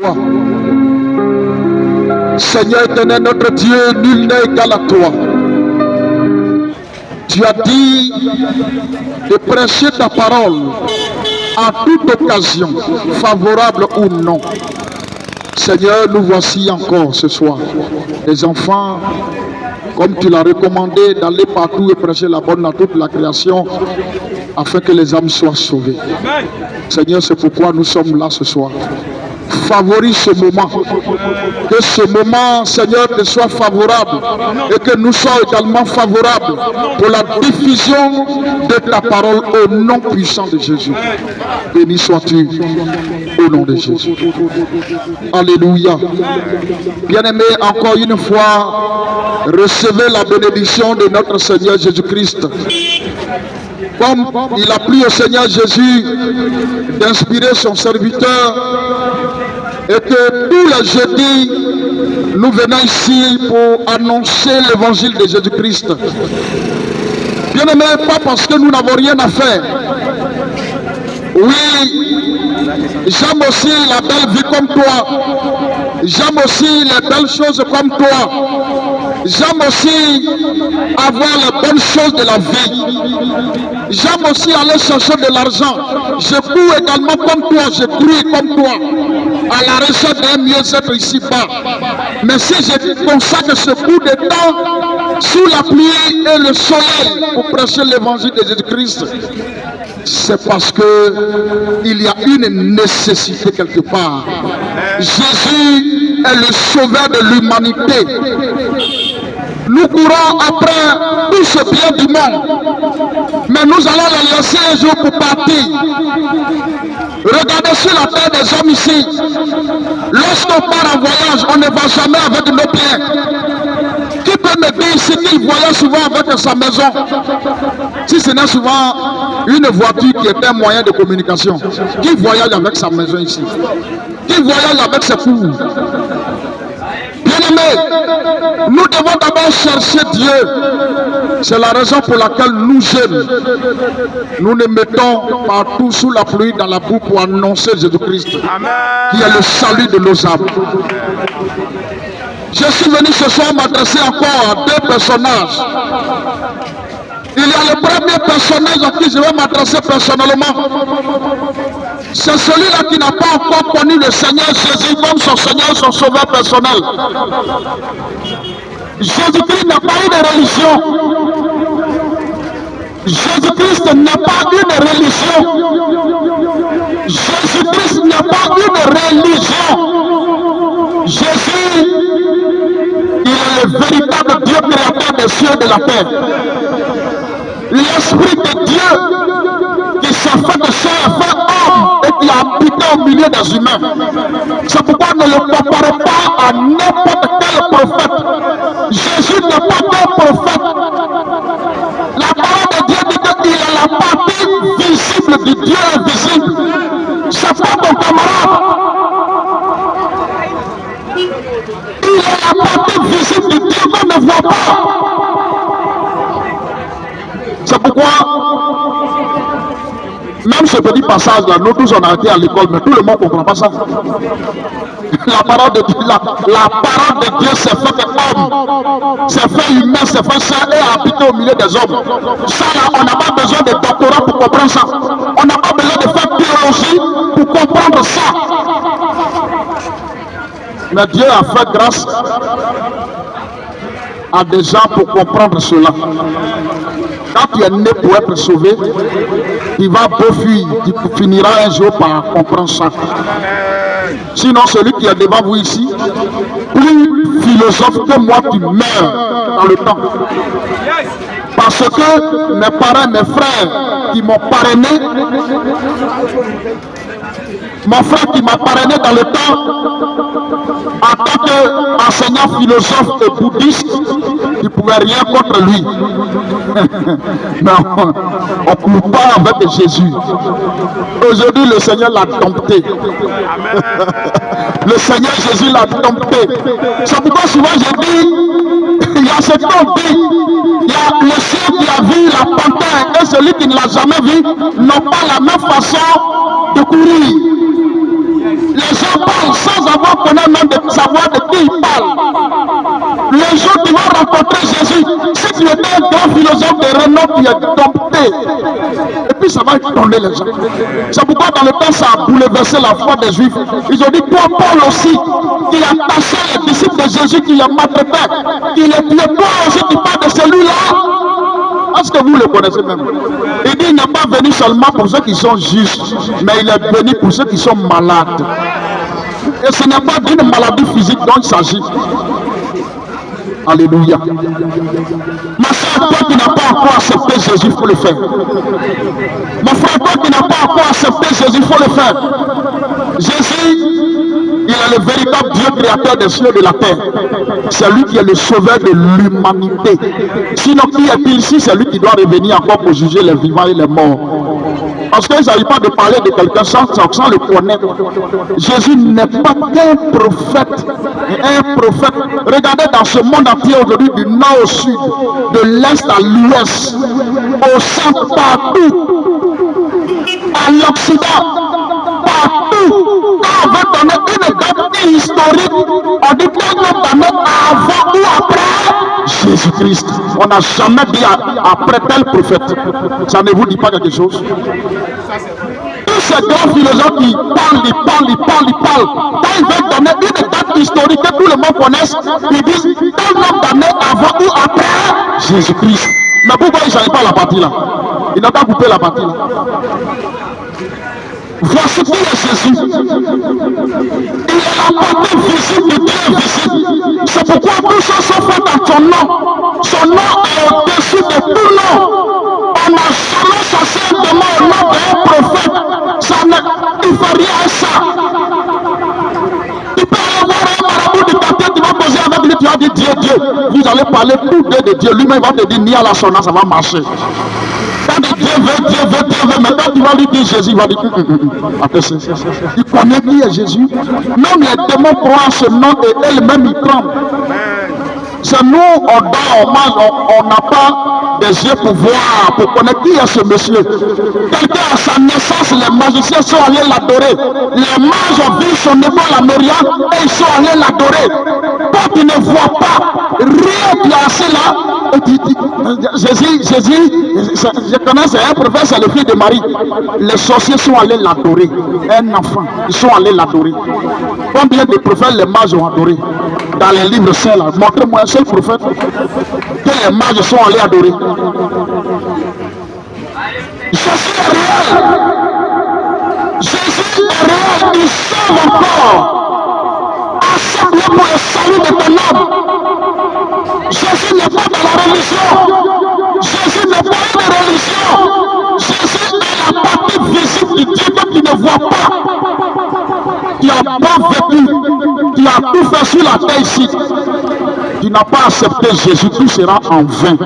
toi. Seigneur éternel, notre Dieu, nul n'est égal à toi. Tu as dit de prêcher ta parole à toute occasion, favorable ou non. Seigneur, nous voici encore ce soir, les enfants, comme tu l'as recommandé, d'aller partout et prêcher la bonne à toute la création, afin que les âmes soient sauvées. Seigneur, c'est pourquoi nous sommes là ce soir. Favorise ce moment, que ce moment, Seigneur, te soit favorable et que nous soyons également favorables pour la diffusion de ta parole au nom puissant de Jésus. Béni sois-tu au nom de Jésus. Alléluia. Bien-aimés, encore une fois, recevez la bénédiction de notre Seigneur Jésus-Christ. Comme il a plu au Seigneur Jésus d'inspirer son serviteur, et que tous les jeudis, nous venons ici pour annoncer l'évangile de Jésus-Christ. Bien aimé, pas parce que nous n'avons rien à faire. Oui, j'aime aussi la belle vie comme toi. J'aime aussi les belles choses comme toi. J'aime aussi avoir les bonnes choses de la vie. J'aime aussi aller chercher de l'argent. Je cours également comme toi, je crie comme toi, à la recherche d'un mieux-être ici-bas. Mais si je consacre ce bout de temps sous la pluie et le soleil pour prêcher l'évangile de Jésus-Christ, c'est parce que il y a une nécessité quelque part. Jésus est le sauveur de l'humanité. Nous courons après tout ce bien du monde, mais nous allons le laisser un jour pour partir. Regardez sur la terre des hommes ici. Lorsqu'on part en voyage, on ne va jamais avec nos biens. Qui peut me dire ici qu'il voyage souvent avec sa maison? Si ce n'est souvent une voiture qui est un moyen de communication. Qui voyage avec sa maison ici? Qui voyage avec ses cours? Bien-aimés, nous devons d'abord chercher Dieu. C'est la raison pour laquelle nous jeunes, nous nous mettons partout sous la pluie, dans la boue pour annoncer Jésus-Christ, qui est le salut de nos âmes. Je suis venu ce soir m'adresser encore à deux personnages. Il y a le premier personnage à qui je vais m'adresser personnellement. C'est celui-là qui n'a pas encore connu le Seigneur Jésus comme son Seigneur, son sauveur personnel. Jésus-Christ n'a pas une religion. Jésus-Christ n'a pas une religion. Jésus-Christ n'a pas une religion. Jésus, il est le véritable Dieu créateur des cieux et de la terre. L'Esprit de Dieu qui s'est fait de chair, fait homme et qui a habité au milieu des humains. C'est pourquoi ne le comparez pas à n'importe quel prophète. Jésus n'est pas qu'un prophète. La parole de Dieu dit qu'il est la partie visible du Dieu invisible. C'est pas ton camarade. Il est la partie visible du Dieu qu'on ne voit pas. C'est pourquoi, même ce petit passage-là, nous tous on a été à l'école, mais tout le monde ne comprend pas ça. La parole de Dieu, la parole de Dieu s'est faite homme, s'est fait humain, s'est fait chair et a habité au milieu des hommes. Ça là, on n'a pas besoin de doctorat pour comprendre ça. On n'a pas besoin de faire théologie pour comprendre ça. Mais Dieu a fait grâce à des gens pour comprendre cela. Quand tu es né pour être sauvé, tu vas beaufuir, tu finiras un jour par comprendre ça. Sinon, celui qui est devant vous ici, plus philosophe que moi, tu meurs dans le temps. Parce que mes parents, mes frères qui m'ont parrainé, mon frère qui m'a parrainé dans le temps, en tant qu'enseignant philosophe et bouddhiste, il ne pouvait rien contre lui. Mais on ne court pas avec Jésus. Aujourd'hui, le Seigneur l'a dompté. Le Seigneur Jésus l'a dompté. C'est pourquoi souvent je dis, il y a ce qu'on dit, il y a le chien qui a vu la panthère et celui qui ne l'a jamais vu n'ont pas la même façon de courir. Les gens parlent sans connaît même de savoir de qui il parle. Les gens qui vont rencontrer Jésus, si tu étais un grand philosophe de renom, tu es dompté. Et puis ça va étonner les gens. C'est pourquoi dans le temps, ça a bouleversé la foi des Juifs. Ils ont dit, toi, Paul aussi, qui a taché les disciples de Jésus, qui les maltraitait, qui les tuait, toi aussi, tu parles de celui-là. Est-ce que vous le connaissez même? Il dit, il n'est pas venu seulement pour ceux qui sont justes, mais il est venu pour ceux qui sont malades. Et ce n'est pas d'une maladie physique dont il s'agit. Alléluia. Ma soeur, toi qui n'as pas encore accepté Jésus, il faut le faire. Mon frère, toi qui n'as pas encore accepté Jésus, il faut le faire. Jésus, il est le véritable Dieu créateur des cieux et de la terre. C'est lui qui est le sauveur de l'humanité. Sinon, qui est-il ici? C'est lui qui doit revenir encore pour juger les vivants et les morts. Parce qu'il ne s'agit pas de parler de quelqu'un sans le connaître. Jésus n'est pas qu'un prophète. Un prophète. Regardez dans ce monde entier aujourd'hui, du nord au sud, de l'est à l'ouest, au centre, partout, à l'occident, partout. Quand on veut donner une date historique, on dit qu'on va avant ou après Jésus-Christ. On n'a jamais dit après tel prophète. Ça ne vous dit pas quelque chose? Tous ces grands philosophes qui parlent. Quand ils veulent donner une date historique que tout le monde connaisse, ils disent tel nombre d'années avant ou après Jésus-Christ. Mais pourquoi ils ne savent pas la partie là? Ils n'ont pas coupé la partie là. Voici qui est Jésus. Il est la partie visible de Dieu visible. C'est pourquoi tous ceux sont faits dans son nom. Son nom est au-dessus de tout nom. On n'a jamais censé demander au nom d'un prophète. Il ne fait rien à ça. Tu peux aller voir un marabout du quartier, tu vas poser avec lui, tu vas dire Dieu. Vous allez parler tous deux de Dieu. Lui-même va te dire ni à la sonna, ça va marcher. Quand Dieu veut, mais quand tu vas lui dire Jésus, il va dire il connaît qui est Jésus. Même les démons croient ce nom et elles-mêmes ils tremblent. C'est nous, on dort, on mange, on n'a pas des yeux pour voir, pour connaître qui est ce monsieur. Quelqu'un à sa naissance, les magiciens sont allés l'adorer. Les mages ont vu son épaule en Orient et ils sont allés l'adorer. Toi qui ne vois pas, rien qui est assis là, et tu dis, Jésus, je connais, c'est un prophète, c'est le fils de Marie. Les sorciers sont allés l'adorer. Un enfant, ils sont allés l'adorer. Combien de prophètes les mages ont adoré? Dans les livres saints là, montrez-moi un seul prophète que les mages sont allés adorer. Jésus est réel. Jésus est réel. Il sauve encore. Assemblé pour le salut de ton âme. Jésus n'est pas dans la religion. Jésus n'est pas une religion. Jésus est la partie visible du Dieu que tu ne vois pas. Tu as pas vécu. Tu as tout fait sur la terre ici. Tu n'as pas accepté Jésus, tout sera en vain.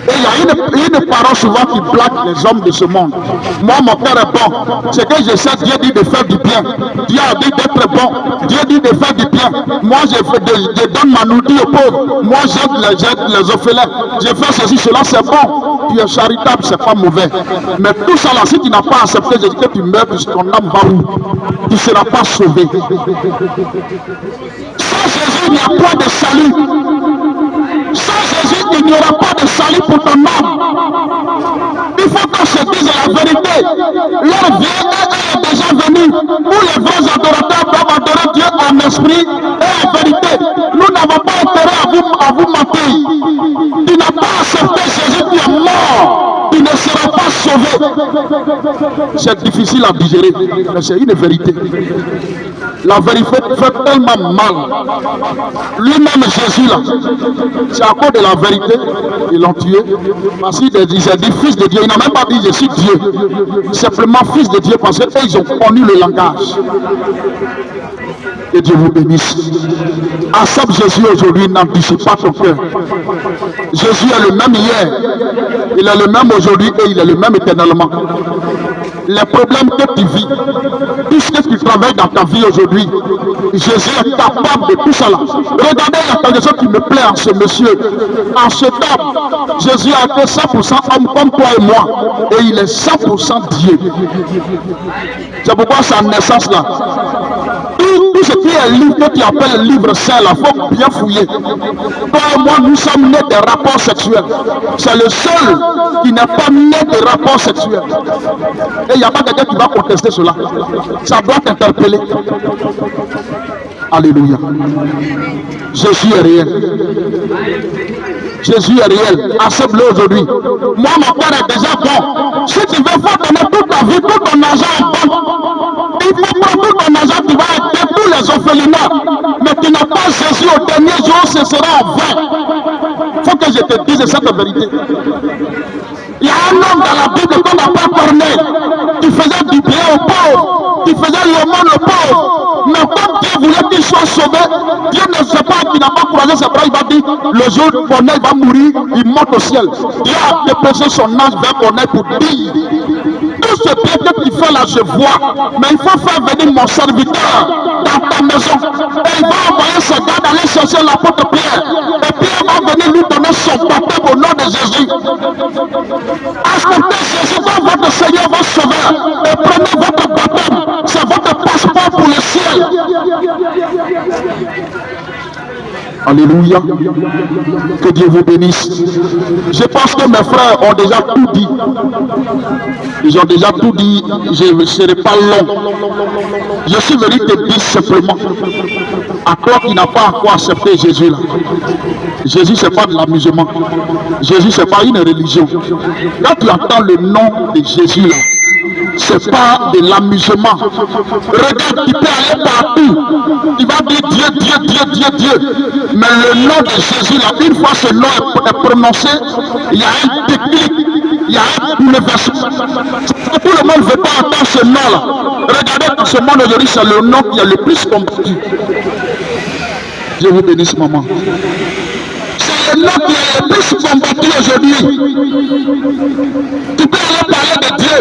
Et il y a une parole souvent qui blague les hommes de ce monde. Moi, mon cœur est bon. C'est que je sais, Dieu dit de faire du bien. Dieu a dit d'être bon. Dieu dit de faire du bien. Moi, je donne ma nourriture aux pauvres. Moi, j'aide les orphelins. Je fais ceci, cela, c'est bon. Tu es charitable, c'est pas mauvais. Mais tout ça là, si tu n'as pas accepté Jésus, que tu meurs, ton âme va où? Tu ne seras pas sauvé. Sans Jésus, il n'y a pas de salut. Sans Jésus, il n'y aura pas de salut pour ton âme. Il faut qu'on se dise la vérité. Leur vie est déjà venue. Où les vrais adorateurs doivent adorer Dieu en esprit et en vérité. Nous n'avons pas intérêt à vous mentir. Tu n'as pas accepté Jésus, tu es mort. Tu ne seras pas sauvé. C'est difficile à digérer, mais c'est une vérité. La vérité fait tellement mal. Lui-même Jésus là, c'est à cause de la vérité ils l'ont tué. Parce qu'il disait dit fils de Dieu. Il n'a même pas dit je suis Dieu. Simplement fils de Dieu parce qu'ils ont connu le langage. Que Dieu vous bénisse. Accepte Jésus aujourd'hui, n'anticipe pas ton cœur. Jésus est le même hier, il est le même aujourd'hui et il est le même éternellement. Les problèmes que tu vis, tout ce que tu travailles dans ta vie aujourd'hui, Jésus est capable de tout cela. Regardez, il y a quelque chose qui me plaît en ce monsieur, en cet homme. Jésus a été 100% homme comme toi et moi, et il est 100% Dieu. C'est pourquoi sa naissance là, tout ce les livres que tu appelles livres saints, il faut bien fouiller. Toi et moi, nous sommes nés des rapports sexuels. C'est le seul qui n'est pas né de rapports sexuels. Et il n'y a pas quelqu'un qui va contester cela. Ça doit t'interpeller. Alléluia. Jésus est réel. Jésus est réel. Accepte-le aujourd'hui. Moi, mon père est déjà bon. Si tu veux faire donner toute ta vie, tout ton argent en banque, il faut prendre tout ton argent, tu vas aider tous les orphelinats. Mais tu n'as pas Jésus au dernier jour, ce sera en vain. Il faut que je te dise cette vérité. Il y a un homme dans la Bible qu'on appelle Corneille, qui faisait du bien aux pauvres, qui faisait l'aumône aux pauvres. Mais comme Dieu voulait qu'il soit sauvé, Dieu ne sait pas, qu'il n'a pas croisé ses bras, il va dire, le jour où Corneille va mourir, il monte au ciel. Dieu a dépêché son ange vers Corneille pour dire, tout ce bien que tu fais là, je vois, mais il faut faire venir mon serviteur dans ta maison. Et il va envoyer ses gars d'aller chercher l'apôtre Pierre. Et Pierre va venir lui donner son baptême au nom de Jésus. Acceptez Jésus comme votre Seigneur, votre Sauveur, et prenez votre baptême. C'est votre passeport pour le ciel. Alléluia. Que Dieu vous bénisse. Je pense que mes frères ont déjà tout dit. Ils ont déjà tout dit. Je ne serai pas long. Je suis venu te dire simplement, à toi qui n'as pas encore accepté Jésus là. Jésus, ce n'est pas de l'amusement. Jésus, ce n'est pas une religion. Quand tu entends le nom de Jésus là, c'est pas de l'amusement. Regarde, tu peux aller partout. Tu vas dire Dieu, Dieu, Dieu, Dieu, Dieu. Mais le nom de Jésus, là, une fois ce nom est prononcé, il y a un déclic, il y a un bouleversement. Tout le monde ne veut pas entendre ce nom-là. Regardez, dans ce monde aujourd'hui, c'est le nom qui est le plus combattu. Dieu vous bénisse, maman. C'est le nom qui est le plus combattu aujourd'hui. Tu peux aller parler de Dieu,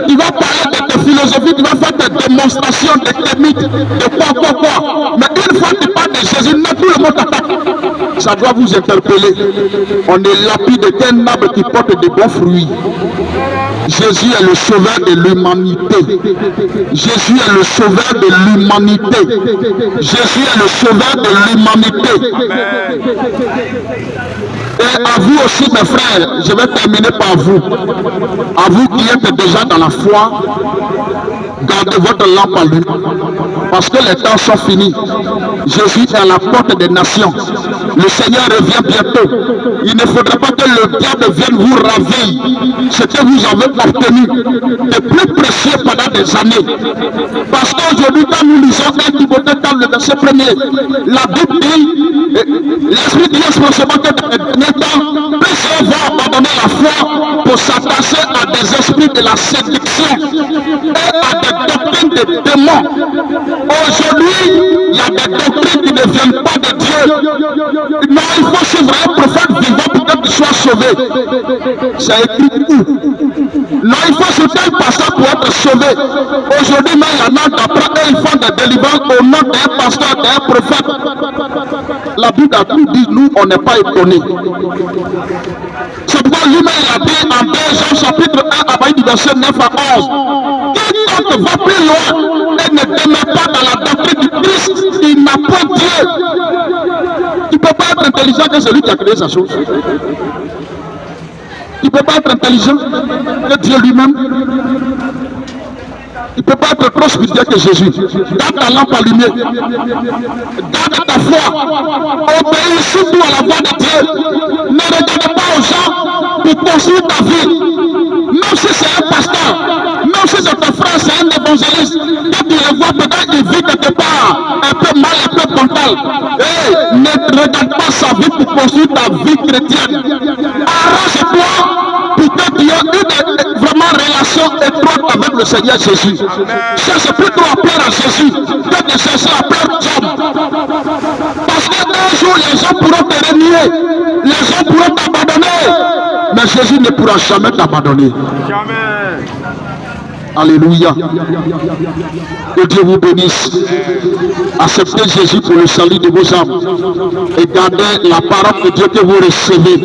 tu vas parler de tes philosophies, tu vas faire des démonstrations, des techniques, de quoi. Mais une fois que tu parles de Jésus, non, tout le monde t'attaque. Ça doit vous interpeller. On est lapide d'un arbre qui porte de bons fruits. Jésus est le sauveur de l'humanité. Jésus est le sauveur de l'humanité. Jésus est le sauveur de l'humanité. Et à vous aussi, mes frères, je vais terminer par vous. À vous qui êtes déjà dans la foi, gardez votre lampe allumée. Parce que les temps sont finis. Jésus est à la porte des nations. Le Seigneur revient bientôt. Il ne faudra pas que le diable vienne vous ravir ce que vous avez obtenu de plus précieux pendant des années. Parce qu'aujourd'hui, quand nous lisons 1 Timothée dans le verset 1er, la Bible dit, l'Esprit dit expressément que dans les derniers temps, plusieurs vont abandonner la foi pour s'attacher à des esprits de la séduction et à des doctrines de démons. Aujourd'hui, il y a des doctrines qui ne viennent pas de Dieu. Mais il faut suivre un prophète vivant pour que tu sois sauvé. C'est écrit où? Non, il faut suivre un pasteur pour être sauvé. Aujourd'hui, il y en a d'après et ils font des délivrances au nom d'un pasteur, d'un prophète. La Bible a tout dit, nous, on n'est pas étonnés. C'est pourquoi lui-même a dit en 2 Jean chapitre 1 à partir du verset 9 à 11. Quiconque va plus loin et ne demeure pas dans la doctrine du Christ, il n'a pas Dieu. Tu ne peux pas être intelligent que celui qui a créé sa chose. Tu ne peux pas être intelligent que Dieu lui-même. Tu ne peux pas être trop spirituel que Jésus. Garde ta lampe allumée. Garde ta foi. Obéis surtout à la voix de Dieu. Ne regarde pas aux gens pour construire ta vie. Même si c'est un pasteur, même si c'est ton frère, c'est un évangéliste, quand tu le vois, peut-être qu'il vit quelque part, un peu mal, un peu mental. Hey, ne regarde pas sa vie pour construire ta vie chrétienne. Arrange-toi pour que tu aies une vraiment relation étroite avec le Seigneur Jésus. Cherche plutôt à plaire à Jésus que de chercher à plaire aux hommes. Parce qu'un jour, les gens pourront te renier, les gens pourront t'abandonner. Mais Jésus ne pourra jamais t'abandonner. Jamais. Alléluia. Que Dieu vous bénisse. Acceptez Jésus pour le salut de vos âmes. Et gardez la parole de Dieu que vous recevez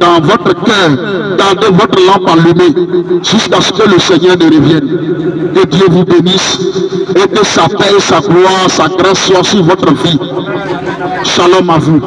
dans votre cœur. Gardez votre lampe allumée jusqu'à ce que le Seigneur ne revienne. Que Dieu vous bénisse et que sa paix, sa gloire, sa grâce soient sur votre vie. Shalom à vous.